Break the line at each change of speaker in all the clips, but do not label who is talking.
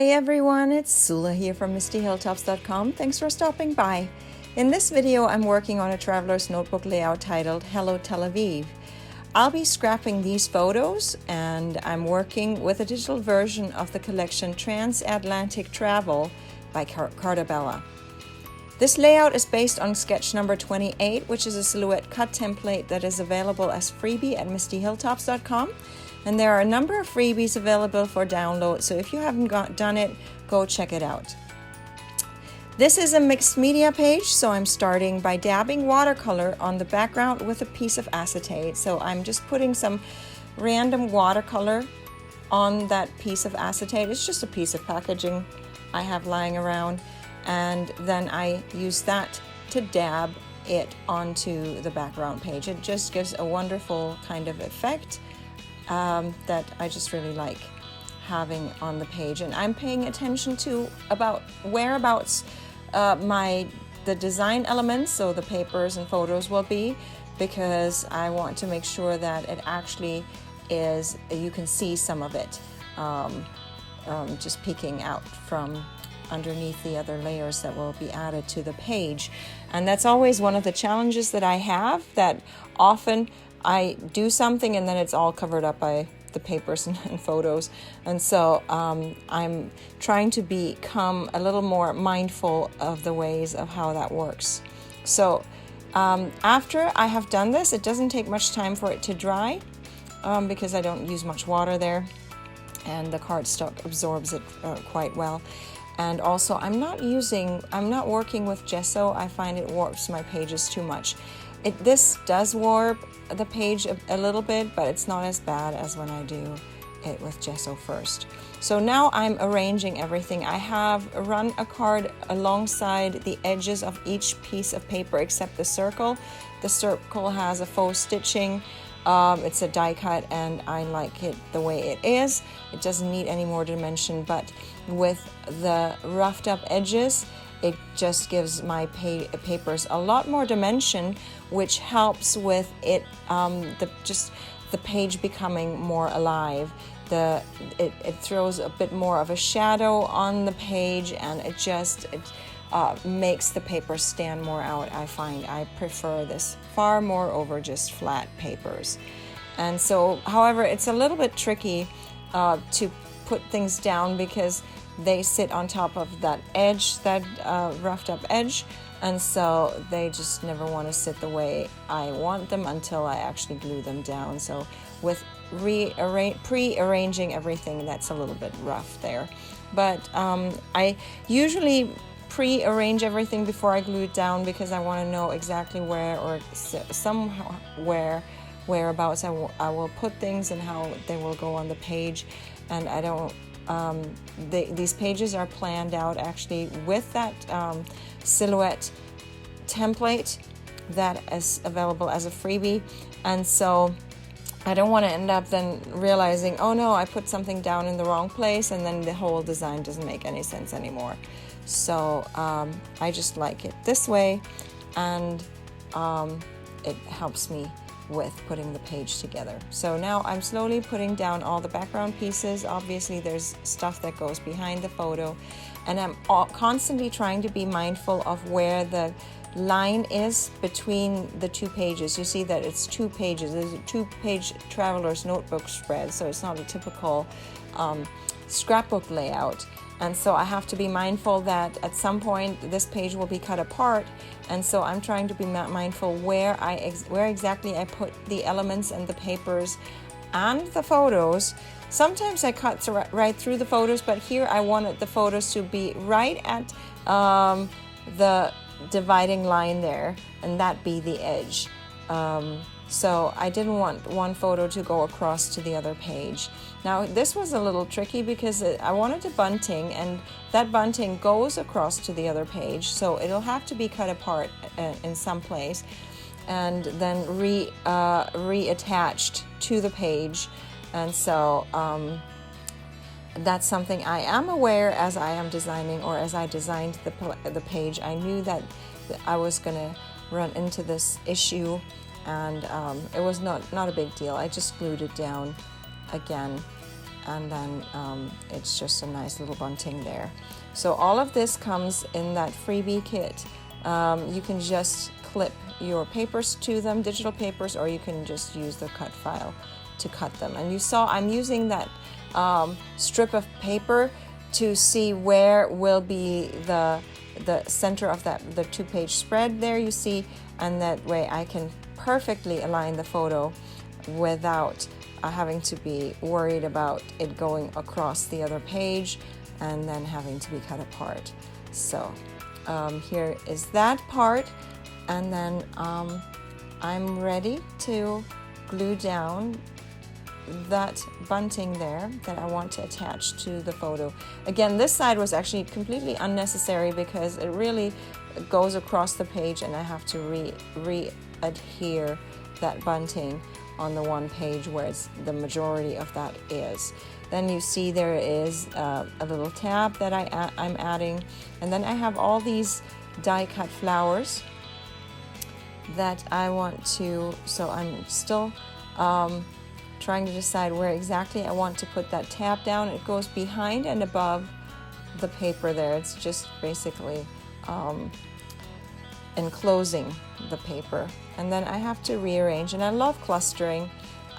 Hey everyone, it's Sula here from MistyHilltops.com. Thanks for stopping by. In this video, I'm working on a traveler's notebook layout titled Hello Tel Aviv. I'll be scrapping these photos, and I'm working with a digital version of the collection Transatlantic Travel by Carta. This layout is based on sketch number 28, which is a silhouette cut template that is available as freebie at MistyHilltops.com. And there are a number of freebies available for download, so if you haven't done it, go check it out. This is a mixed media page, so I'm starting by dabbing watercolor on the background with a piece of acetate. So I'm just putting some random watercolor on that piece of acetate. It's just a piece of packaging I have lying around, and then I use that to dab it onto the background page. It just gives a wonderful kind of effect that I just really like having on the page. And I'm paying attention to about whereabouts the design elements, so the papers and photos, will be, because I want to make sure that it actually is, you can see some of it just peeking out from underneath the other layers that will be added to the page. And that's always one of the challenges that I have, that often I do something and then it's all covered up by the papers and photos. And so I'm trying to become a little more mindful of the ways of how that works. So after I have done this, it doesn't take much time for it to dry because I don't use much water there, and the cardstock absorbs it quite well. And also I'm not working with gesso. I find it warps my pages too much. This does warp the page a little bit, but it's not as bad as when I do it with gesso first. So now I'm arranging everything. I have run a card alongside the edges of each piece of paper except the circle. The circle has a faux stitching. It's a die cut, and I like it the way it is. It doesn't need any more dimension, but with the roughed up edges, it just gives my papers a lot more dimension, which helps with it, the page becoming more alive. It throws a bit more of a shadow on the page, and it makes the paper stand more out. I find I prefer this far more over just flat papers. And so, however, it's a little bit tricky to put things down because they sit on top of that edge, that roughed up edge, and so they just never want to sit the way I want them until I actually glue them down. So with pre-arranging everything, that's a little bit rough there. But I usually pre-arrange everything before I glue it down because I want to know exactly where, or whereabouts I will put things and how they will go on the page. And I don't these pages are planned out actually with that silhouette template that is available as a freebie, and so I don't want to end up then realizing, oh no, I put something down in the wrong place, and then the whole design doesn't make any sense anymore. So I just like it this way, and it helps me with putting the page together. So now I'm slowly putting down all the background pieces. Obviously there's stuff that goes behind the photo, and I'm constantly trying to be mindful of where the line is between the two pages. You see that it's 2 pages. There's a 2-page traveler's notebook spread, so it's not a typical scrapbook layout. And so I have to be mindful that at some point this page will be cut apart, and so I'm trying to be mindful where exactly I put the elements and the papers and the photos. Sometimes I cut right through the photos, but here I wanted the photos to be right at the dividing line there, and that be the edge. So I didn't want one photo to go across to the other page. Now this was a little tricky because I wanted a bunting, and that bunting goes across to the other page, so it'll have to be cut apart in some place and then reattached to the page. And so that's something I am aware as I am designing, or as I designed the page. I knew that I was going to run into this issue, and it was not a big deal. I just glued it down again and then it's just a nice little bunting there. So all of this comes in that freebie kit. You can just clip your papers to them, digital papers, or you can just use the cut file to cut them. And you saw I'm using that strip of paper to see where will be the center of the 2-page spread there, you see, and that way I can perfectly align the photo without having to be worried about it going across the other page and then having to be cut apart. So here is that part, and then I'm ready to glue down that bunting there that I want to attach to the photo. Again, this side was actually completely unnecessary because it really goes across the page and I have to re-adhere that bunting on the one page where it's the majority of that is. Then you see there is a little tab that I'm adding, and then I have all these die cut flowers that I want to, so I'm still trying to decide where exactly I want to put that tab down. It goes behind and above the paper there. It's just basically enclosing the paper, and then I have to rearrange. And I love clustering.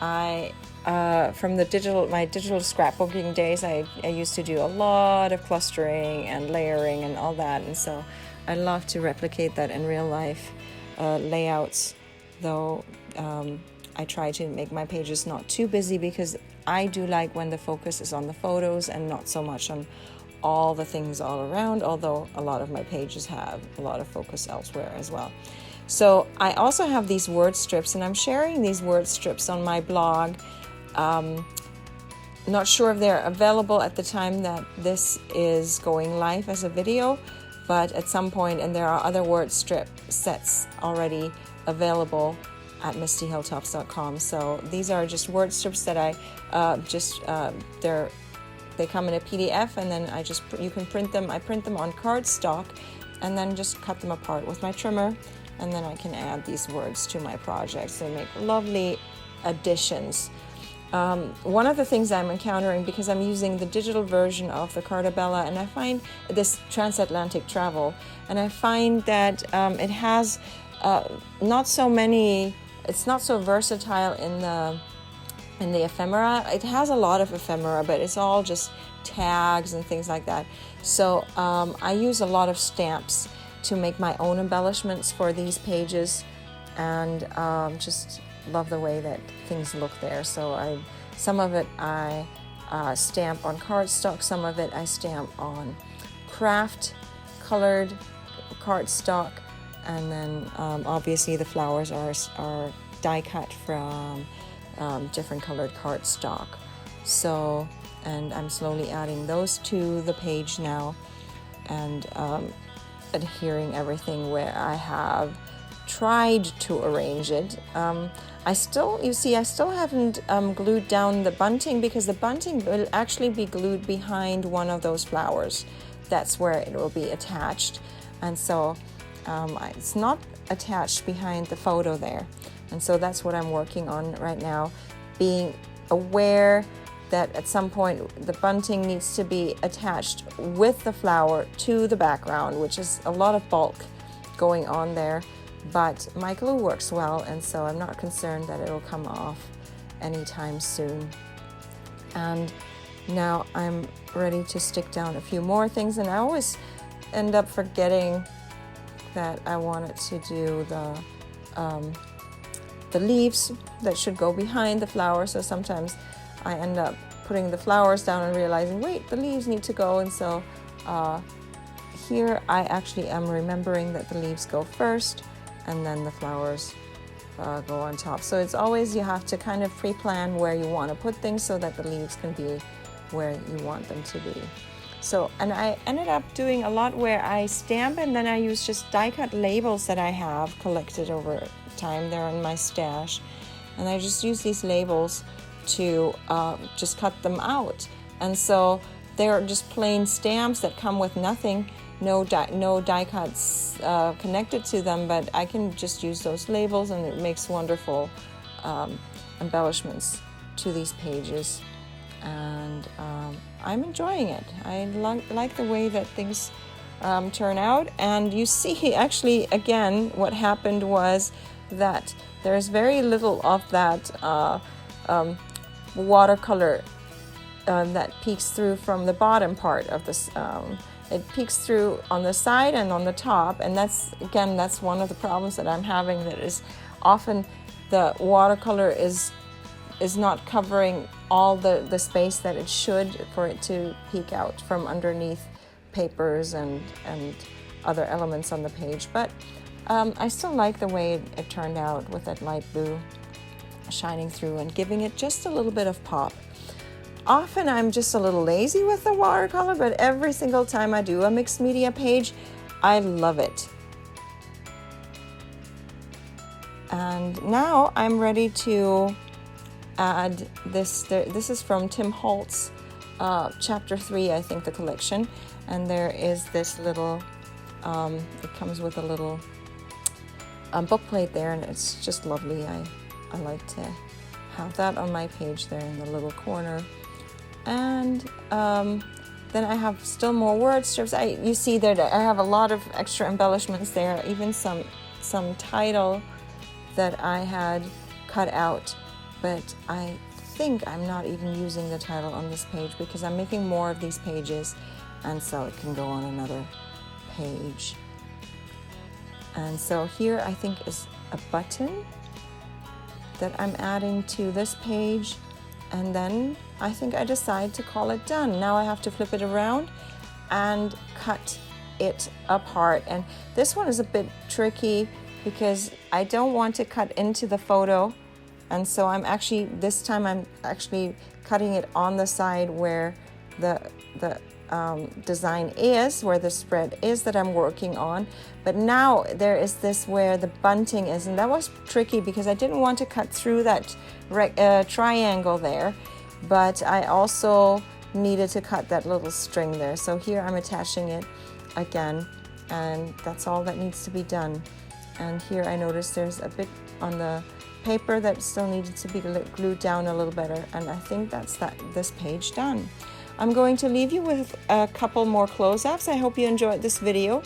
From my digital scrapbooking days, I used to do a lot of clustering and layering and all that, and so I love to replicate that in real life layouts, though I try to make my pages not too busy because I do like when the focus is on the photos and not so much on all the things all around, although a lot of my pages have a lot of focus elsewhere as well. So I also have these word strips, and I'm sharing these word strips on my blog. Not sure if they're available at the time that this is going live as a video, but at some point, and there are other word strip sets already available at mistyhilltops.com. So these are just word strips that I they come in a PDF, and then you can print them. I print them on cardstock and then just cut them apart with my trimmer, and then I can add these words to my projects. They make lovely additions. One of the things I'm encountering, because I'm using the digital version of the Carta, and I find this Transatlantic travel, and I find that it has not so many. It's not so versatile in the ephemera. It has a lot of ephemera, but it's all just tags and things like that. So I use a lot of stamps to make my own embellishments for these pages, and just love the way that things look there. So some of it I stamp on cardstock, some of it I stamp on craft colored cardstock, and then obviously the flowers are die cut from different colored cardstock. So, and I'm slowly adding those to the page now, and adhering everything where I have tried to arrange it. I still haven't glued down the bunting, because the bunting will actually be glued behind one of those flowers. That's where it will be attached, and so it's not attached behind the photo there. And so that's what I'm working on right now, being aware that at some point the bunting needs to be attached with the flower to the background, which is a lot of bulk going on there. But my glue works well, and so I'm not concerned that it'll come off anytime soon. And now I'm ready to stick down a few more things, and I always end up forgetting that I wanted to do the leaves that should go behind the flower. So sometimes I end up putting the flowers down and realizing, wait, the leaves need to go. And so here I actually am remembering that the leaves go first, and then the flowers go on top. So it's always, you have to kind of pre-plan where you want to put things so that the leaves can be where you want them to be. So, and I ended up doing a lot where I stamp, and then I use just die cut labels that I have collected over time. They're in my stash, and I just use these labels to just cut them out. And so they're just plain stamps that come with nothing, no die cuts connected to them, but I can just use those labels, and it makes wonderful embellishments to these pages. and I'm enjoying it. I like the way that things turn out. And you see, actually, again, what happened was that there's very little of that watercolor that peeks through from the bottom part of this. It peeks through on the side and on the top, and that's one of the problems that I'm having, that is often the watercolor is not covering all the space that it should for it to peek out from underneath papers and other elements on the page. But I still like the way it turned out with that light blue shining through and giving it just a little bit of pop. Often I'm just a little lazy with the watercolor, but every single time I do a mixed media page, I love it. And now I'm ready to add this. This is from Tim Holtz, chapter 3, I think, the collection. And there is this little, it comes with a little book plate there, and it's just lovely. I like to have that on my page there in the little corner. And then I have still more word strips. You see there that I have a lot of extra embellishments there, even some title that I had cut out, but I think I'm not even using the title on this page because I'm making more of these pages, and so it can go on another page. And so here I think is a button that I'm adding to this page, and then I think I decide to call it done. Now I have to flip it around and cut it apart. And this one is a bit tricky because I don't want to cut into the photo. And so this time I'm actually cutting it on the side where the design is, where the spread is that I'm working on. But now there is this where the bunting is, and that was tricky because I didn't want to cut through that triangle there, but I also needed to cut that little string there. So here I'm attaching it again, and that's all that needs to be done. And here I noticed there's a bit on the paper that still needed to be glued down a little better, and I think that's this page done. I'm going to leave you with a couple more close-ups. I hope you enjoyed this video.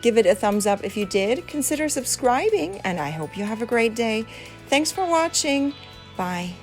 Give it a thumbs up if you did. Consider subscribing, and I hope you have a great day. Thanks for watching. Bye.